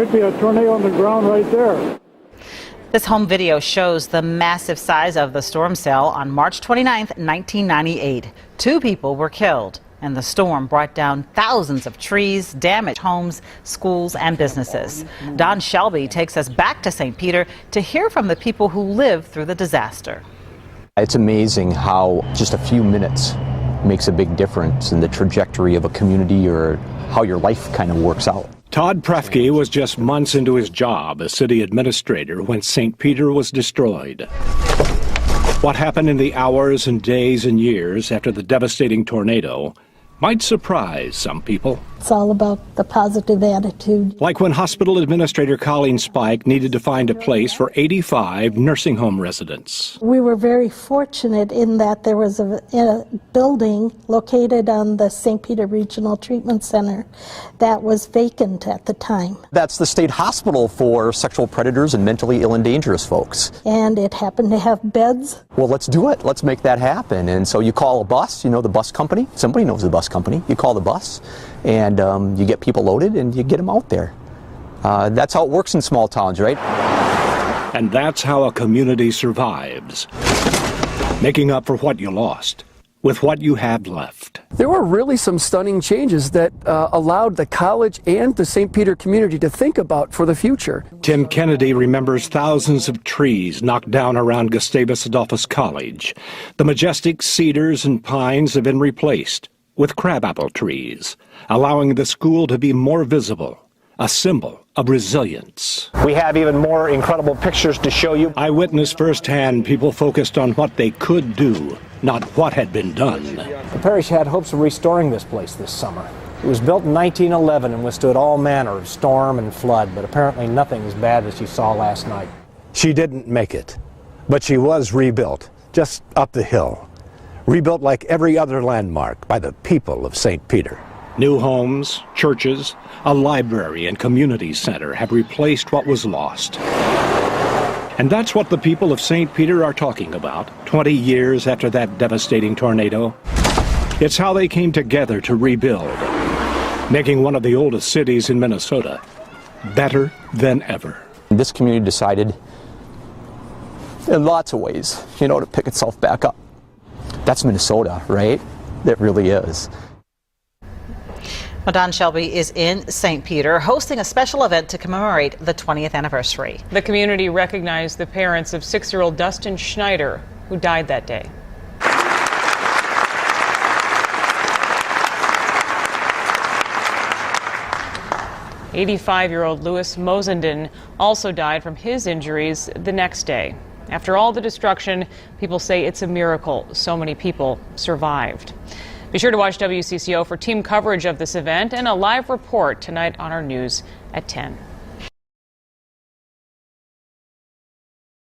could be a tornado on the ground right there. This home video shows the massive size of the storm cell on March 29, 1998. 2 people were killed, and the storm brought down thousands of trees, damaged homes, schools, and businesses. Don Shelby takes us back to St. Peter to hear from the people who lived through the disaster. It's amazing how just a few minutes makes a big difference in the trajectory of a community or how your life kind of works out. Todd Prefke was just months into his job as city administrator when St. Peter was destroyed. What happened in the hours and days and years after the devastating tornado might surprise some people. It's all about the positive attitude. Like when hospital administrator Colleen Spike needed to find a place for 85 nursing home residents. We were very fortunate in that there was a building located on the St. Peter Regional Treatment Center that was vacant at the time. That's the state hospital for sexual predators and mentally ill and dangerous folks. And it happened to have beds. Well, let's do it. Let's make that happen. And so you call a bus, you know, the bus company. Somebody knows the bus company. You call the bus, and you get people loaded, and you get them out there. That's how it works in small towns, right? And that's how a community survives, making up for what you lost with what you have left. There were really some stunning changes that allowed the college and the St. Peter community to think about for the future. Tim Kennedy remembers thousands of trees knocked down around Gustavus Adolphus College. The majestic cedars and pines have been replaced with crabapple trees, allowing the school to be more visible, a symbol of resilience. We have even more incredible pictures to show you. I witnessed firsthand people focused on what they could do, not what had been done. The parish had hopes of restoring this place this summer. It was built in 1911 and withstood all manner of storm and flood, but apparently nothing as bad as you saw last night. She didn't make it, but she was rebuilt just up the hill. Rebuilt like every other landmark by the people of St. Peter. New homes, churches, a library and community center have replaced what was lost. And that's what the people of St. Peter are talking about 20 years after that devastating tornado. It's how they came together to rebuild, making one of the oldest cities in Minnesota better than ever. This community decided, in lots of ways, to pick itself back up. That's Minnesota, right? It really is. Well, Don Shelby is in St. Peter hosting a special event to commemorate the 20th anniversary. The community recognized the parents of 6-year-old Dustin Schneider, who died that day. '85-year-old Louis Mosenden also died from his injuries the next day. After all the destruction, people say it's a miracle so many people survived. Be sure to watch WCCO for team coverage of this event and a live report tonight on our news at 10.